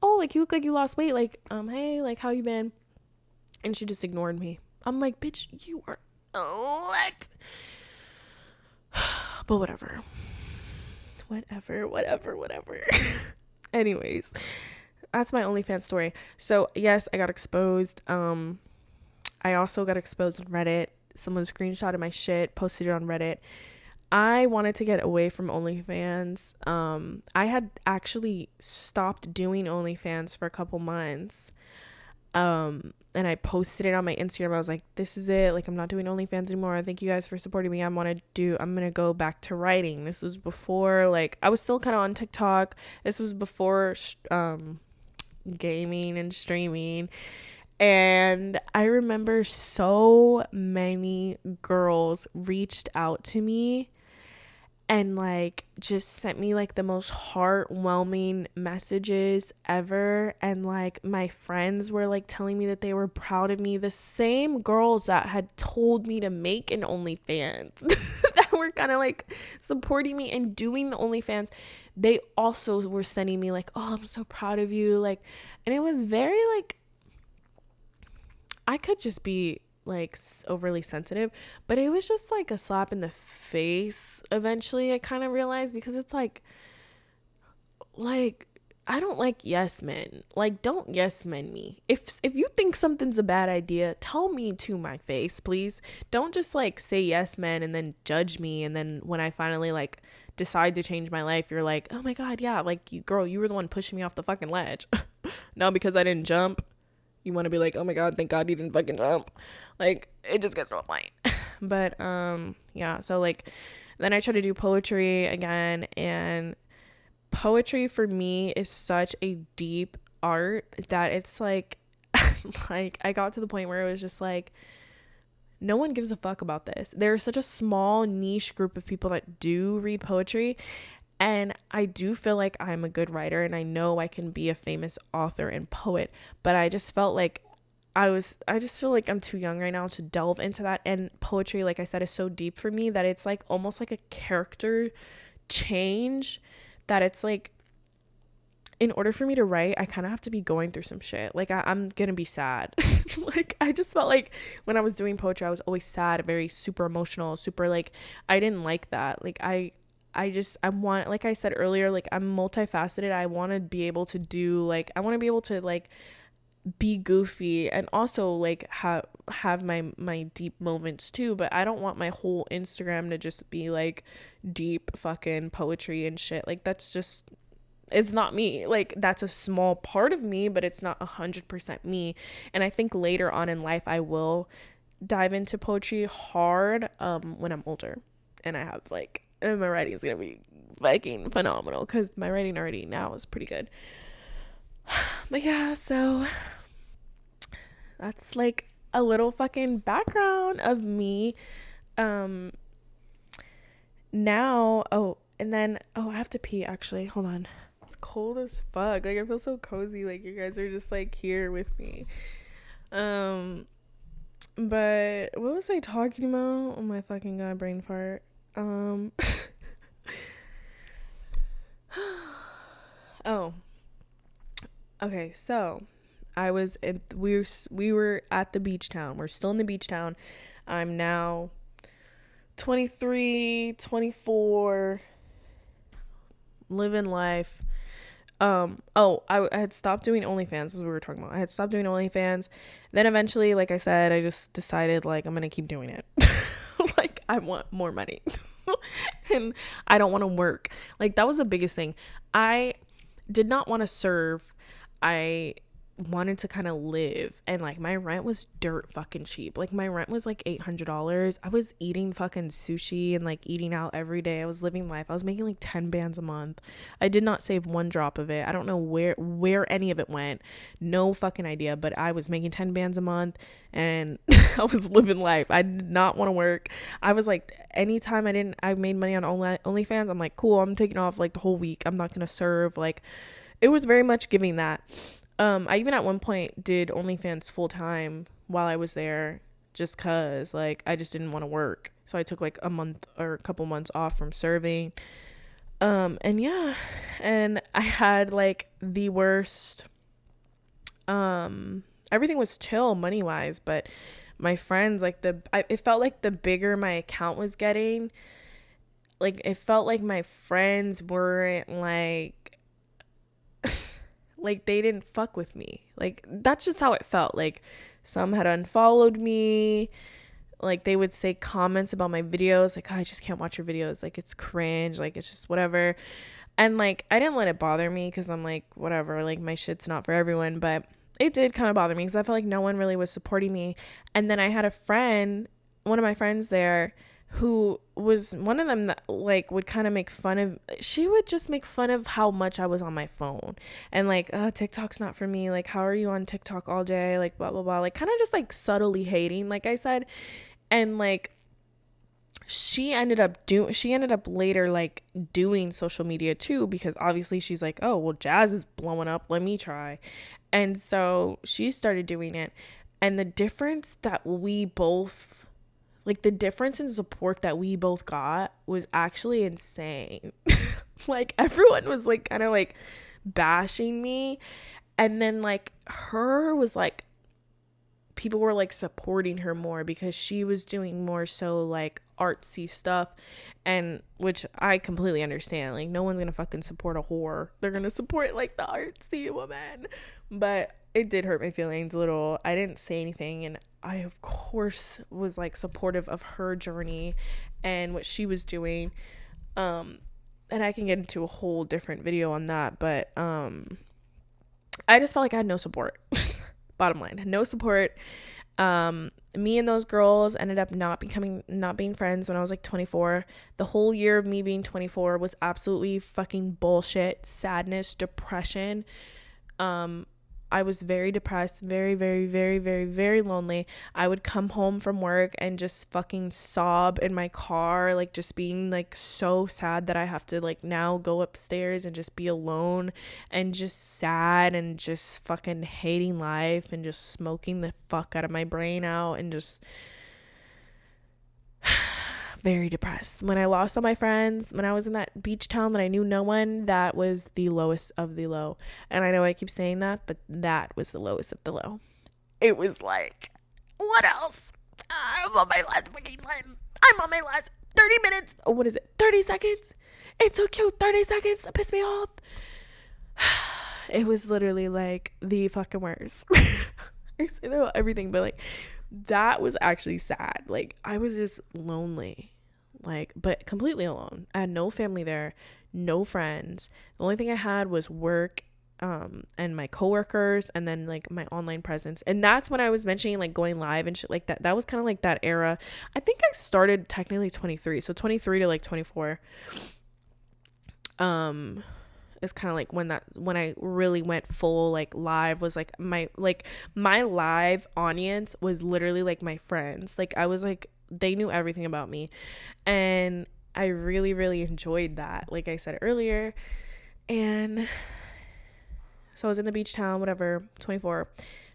Speaker 1: oh, like, you look like you lost weight. Like, hey, like, how you been? And she just ignored me. I'm like, bitch, you are, what? But whatever. Whatever. Anyways, that's my OnlyFans story. So, yes, I got exposed. I also got exposed on Reddit. Someone screenshotted my shit, posted it on Reddit. I wanted to get away from OnlyFans. I had actually stopped doing OnlyFans for a couple months. And I posted it on my Instagram. I was like, this is it. Like, I'm not doing OnlyFans anymore. Thank you guys for supporting me. I'm going to go back to writing. This was before, like, I was still kind of on TikTok. This was before, gaming and streaming. And I remember so many girls reached out to me and, like, just sent me, like, the most heartwarming messages ever. And, like, my friends were, like, telling me that they were proud of me. The same girls that had told me to make an OnlyFans that were kind of, like, supporting me and doing the OnlyFans, they also were sending me, like, oh, I'm so proud of you. Like, and it was very, like, I could just be, like, overly sensitive, but it was just like a slap in the face eventually. I kind of realized, because it's like I don't like yes men. Like, don't yes men me. If you think something's a bad idea, tell me to my face, please. Don't just, like, say yes men and then judge me, and then when I finally, like, decide to change my life, you're like, oh my god, yeah, like, you were the one pushing me off the fucking ledge. No, because I didn't jump, you want to be like, oh my god, thank god you didn't fucking jump. Like, it just gets to a point. But yeah, so, like, then I tried to do poetry again, and poetry for me is such a deep art that it's like like, I got to the point where it was just like, no one gives a fuck about this. There's such a small niche group of people that do read poetry, and I do feel like I'm a good writer, and I know I can be a famous author and poet, but I just felt like I just feel like I'm too young right now to delve into that. And poetry, like I said, is so deep for me that it's like almost like a character change, that it's like, in order for me to write, I kind of have to be going through some shit. Like, I'm gonna be sad. Like, I just felt like when I was doing poetry, I was always sad, very super emotional, super, like, I didn't like that. Like, I want, like I said earlier, like, I'm multifaceted. I want to be able to do, like, I want to be able to, like, be goofy and also, like, have my deep moments too, but I don't want my whole Instagram to just be, like, deep fucking poetry and shit. Like, that's just it's not me. Like, that's a small part of me, but it's not 100% me. And I think later on in life I will dive into poetry hard when I'm older, and I have like, and my writing is gonna be fucking phenomenal, because my writing already now is pretty good. But yeah, so that's like a little fucking background of me. Now, oh, and then, oh, I have to pee actually. Hold on. It's cold as fuck. Like, I feel so cozy. Like, you guys are just like here with me. But what was I talking about? Oh my fucking god, brain fart. Oh, okay. So we were at the beach town. We're still in the beach town. I'm now 23, 24, living life. I had stopped doing OnlyFans, as we were talking about. I had stopped doing OnlyFans. Then eventually, like I said, I just decided, like, I'm gonna keep doing it. Like, I want more money. And I don't want to work. Like, that was the biggest thing. I did not want to serve. I wanted to kind of live, and like, my rent was dirt fucking cheap. Like, my rent was like $800. I was eating fucking sushi and like eating out every day. I was living life. I was making like 10 bands a month. I did not save one drop of it. I don't know where any of it went. No fucking idea. But I was making 10 bands a month, and I was living life. I did not want to work. I was like, anytime I made money on OnlyFans, I'm like, cool, I'm taking off like the whole week. I'm not gonna serve. Like, it was very much giving that. I even at one point did OnlyFans full time while I was there, just cause like I just didn't want to work. So I took like a month or a couple months off from serving. And yeah, and I had like the worst. Everything was chill money wise, but my friends, like, it felt like the bigger my account was getting, like, it felt like my friends weren't like like, they didn't fuck with me. Like, that's just how it felt. Like, some had unfollowed me. Like, they would say comments about my videos, like, oh, I just can't watch your videos, like, it's cringe, like, it's just whatever. And like, I didn't let it bother me, because I'm like, whatever, like, my shit's not for everyone. But it did kind of bother me, because I felt like no one really was supporting me. And then I had one of my friends there, who was one of them that like would kind of make fun of, she would just make fun of how much I was on my phone, and like, oh, TikTok's not for me, like, how are you on TikTok all day, like, blah blah blah, like, kind of just like subtly hating, like I said. And like, she ended up later like doing social media too, because obviously she's like, oh well, Jazz is blowing up, let me try. And so she started doing it, and the difference in support that we both got was actually insane. Like, everyone was like kind of like bashing me, and then like her was like, people were like supporting her more, because she was doing more so like artsy stuff, and which I completely understand. Like, no one's gonna fucking support a whore, they're gonna support like the artsy woman. But it did hurt my feelings a little. I didn't say anything, and I of course was like supportive of her journey and what she was doing. And I can get into a whole different video on that, but I just felt like I had no support. Bottom line, no support. Me and those girls ended up not being friends when I was like 24. The whole year of me being 24 was absolutely fucking bullshit, sadness, depression. I was very depressed, very, very, very, very, very lonely. I would come home from work and just fucking sob in my car, like, just being like so sad that I have to like now go upstairs and just be alone, and just sad, and just fucking hating life, and just smoking the fuck out of my brain out, and just very depressed. When I lost all my friends, when I was in that beach town that I knew no one, that was the lowest of the low. And I know I keep saying that, but that was the lowest of the low. It was like, what else? I'm on my last fucking limb. I'm on my last 30 minutes. Oh, what is it? 30 seconds? It took you 30 seconds to piss me off. It was literally like the fucking worst. I say that about everything, but like, that was actually sad. Like, I was just lonely. Like, but completely alone. I had no family there, no friends. The only thing I had was work, and my coworkers, and then like my online presence. And that's when I was mentioning like going live and shit like that. That was kind of like that era. I think I started technically 23, so 23 to like 24 is kind of like when I really went full like live, was like my live audience was literally like my friends. Like I was like, they knew everything about me, and I really really enjoyed that, like I said earlier. And so I was in the beach town, whatever, 24.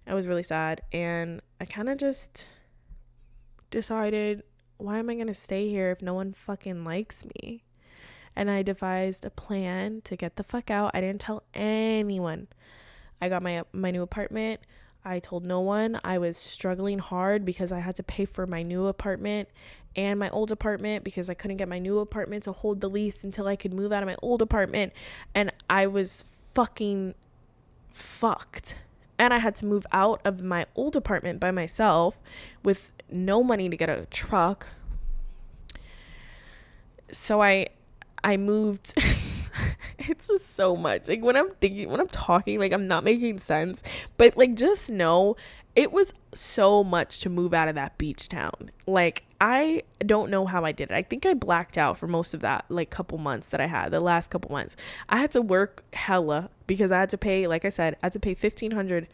Speaker 1: I was really sad, and I kind of just decided, why am I gonna stay here if no one fucking likes me? And I devised a plan to get the fuck out. I didn't tell anyone. I got my new apartment. I told no one. I was struggling hard because I had to pay for my new apartment and my old apartment, because I couldn't get my new apartment to hold the lease until I could move out of my old apartment. And I was fucking fucked. And I had to move out of my old apartment by myself with no money to get a truck. So I moved. It's just so much. Like when I'm talking, like I'm not making sense, but like just know it was so much to move out of that beach town. Like I don't know how I did it. I think I blacked out for most of that like couple months that I had, the last couple months. I had to work hella because I had to pay, like I said, I had to pay $1,500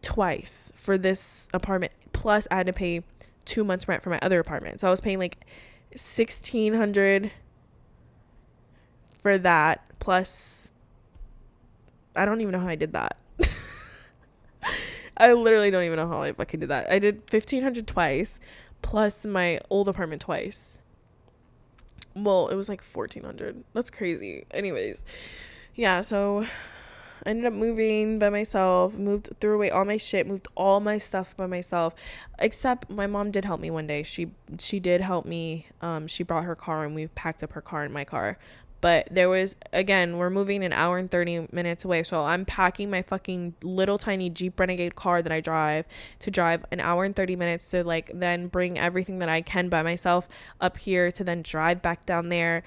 Speaker 1: twice for this apartment, plus I had to pay 2 months rent for my other apartment. So I was paying like $1,600 for that, plus I don't even know how I did that. I literally don't even know how I fucking did that. I did $1,500 twice, plus my old apartment twice. Well, it was like $1,400. That's crazy. Anyways, yeah, so I ended up moving by myself, threw away all my shit, moved all my stuff by myself, except my mom did help me one day. She did help me. She brought her car and we packed up her car and my car. But there was, again, we're moving an hour and 30 minutes away. So I'm packing my fucking little tiny Jeep Renegade car that I drive to drive an hour and 30 minutes to like then bring everything that I can by myself up here to then drive back down there.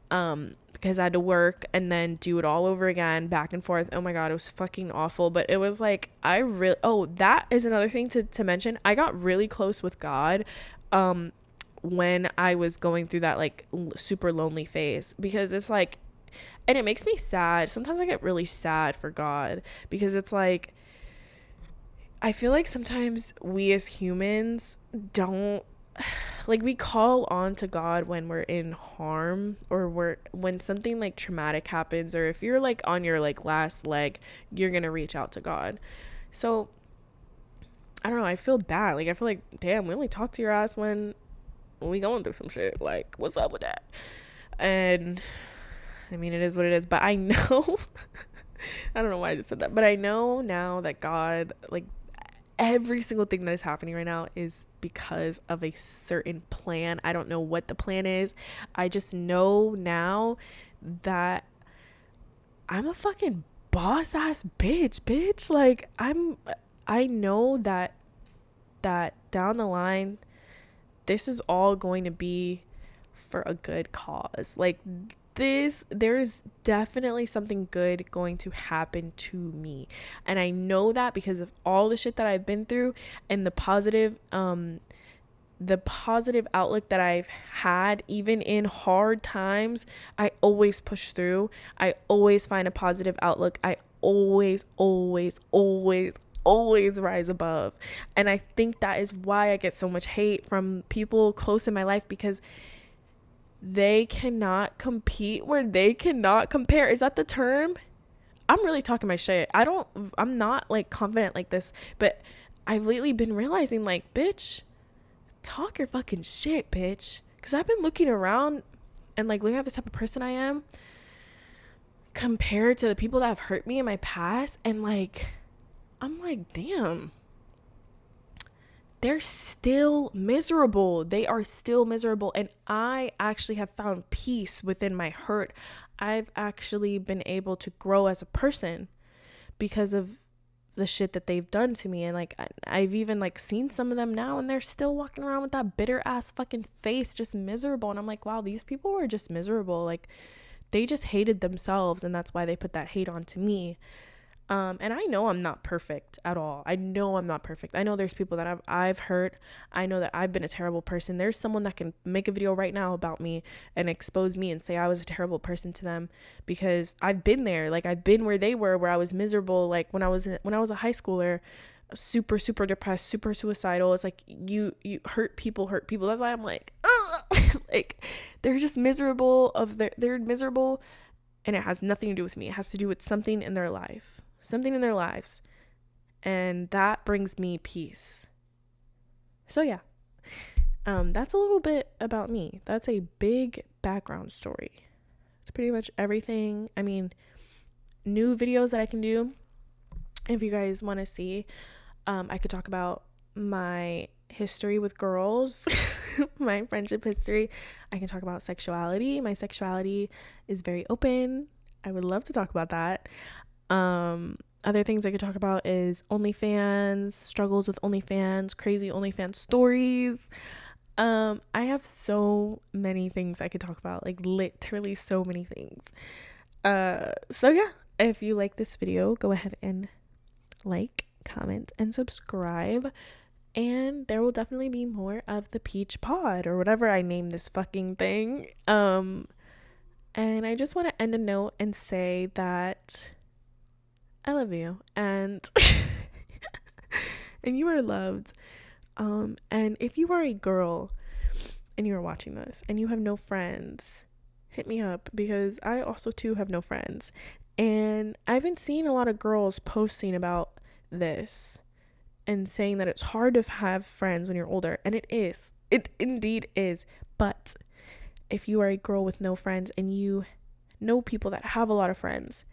Speaker 1: Because I had to work and then do it all over again, back and forth. Oh my God, it was fucking awful. But it was like, that is another thing to mention. I got really close with God, when I was going through that like super lonely phase, because it's like, and it makes me sad. Sometimes I get really sad for God, because it's like, I feel like sometimes we as humans don't, like, we call on to God when we're in harm, or when something like traumatic happens, or if you're like on your like last leg, you're gonna reach out to God. So I don't know, I feel bad. Like I feel like, damn, we only talk to your ass when we going through some shit. Like, what's up with that? And I mean, it is what it is. But I know I don't know why I just said that, but I know now that God, like, every single thing that is happening right now is because of a certain plan. I don't know what the plan is. I just know now that I'm a fucking boss ass bitch. Like I know that down the line, this is all going to be for a good cause. Like there's definitely something good going to happen to me. And I know that because of all the shit that I've been through, and the positive outlook that I've had, even in hard times. I always push through. I always find a positive outlook. I always rise above. And I think that is why I get so much hate from people close in my life, because they cannot compete where they cannot compare. Is that the term? I'm really talking my shit. I'm not like confident like this, but I've lately been realizing, like, bitch, talk your fucking shit, bitch. Because I've been looking around and like looking at the type of person I am compared to the people that have hurt me in my past, and like, I'm like, damn, they're still miserable. They are still miserable. And I actually have found peace within my hurt. I've actually been able to grow as a person because of the shit that they've done to me. And like, I've even like seen some of them now, and they're still walking around with that bitter ass fucking face, just miserable. And I'm like, wow, these people were just miserable. Like, they just hated themselves, and that's why they put that hate onto me. And I know I'm not perfect at all. I know I'm not perfect. I know there's people that I've hurt. I know that I've been a terrible person. There's someone that can make a video right now about me and expose me and say I was a terrible person to them, because I've been there. Like, I've been where they were, where I was miserable. Like when I was a high schooler, super depressed, super suicidal. It's like you hurt people. That's why I'm like, ugh! Like, they're just miserable they're miserable, and it has nothing to do with me. It has to do with something in their lives, and that brings me peace. So yeah, that's a little bit about me. That's a big background story. It's pretty much everything. I mean, new videos that I can do, if you guys want to see, I could talk about my history with girls, my friendship history. I can talk about sexuality. My sexuality is very open. I would love to talk about that. Other things I could talk about is OnlyFans, struggles with OnlyFans, crazy OnlyFans stories. I have so many things I could talk about, like literally so many things. So yeah, if you like this video, go ahead and like, comment, and subscribe. And there will definitely be more of the Peach Pod, or whatever I name this fucking thing. And I just want to end a note and say that I love you, and and you are loved. And if you are a girl and you are watching this and you have no friends, hit me up, because I also too have no friends. And I've been seeing a lot of girls posting about this and saying that it's hard to have friends when you're older, and it indeed is. But if you are a girl with no friends and you know people that have a lot of friends,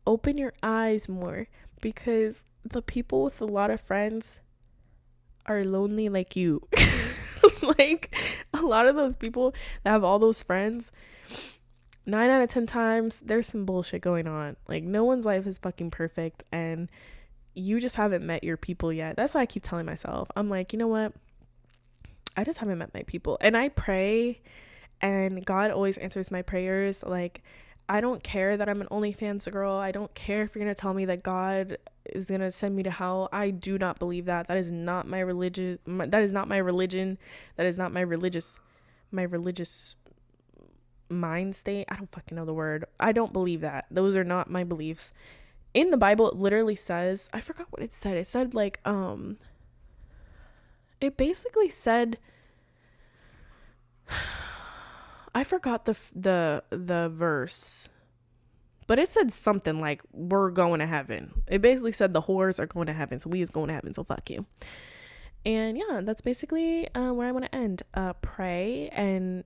Speaker 1: open your eyes more, because the people with a lot of friends are lonely like you. Like, a lot of those people that have all those friends, 9 out of 10 times there's some bullshit going on. Like, no one's life is fucking perfect, and you just haven't met your people yet. That's what I keep telling myself. I'm like, you know what, I just haven't met my people. And I pray, and God always answers my prayers. Like, I don't care that I'm an OnlyFans girl. I don't care if you're gonna tell me that God is gonna send me to hell. I do not believe that. That is not my religion. That is not my religion. That is not my religious mind state. I don't fucking know the word. I don't believe that. Those are not my beliefs. In the Bible, it literally says, I forgot what it said. It said like, it basically said, I forgot the verse, but it said something like, we're going to heaven. It basically said the whores are going to heaven, so we is going to heaven, so fuck you. And yeah, that's basically where I want to end. Pray, and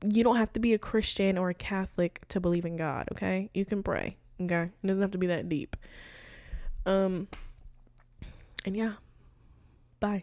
Speaker 1: you don't have to be a Christian or a Catholic to believe in God, okay? You can pray, okay? It doesn't have to be that deep. And yeah, bye.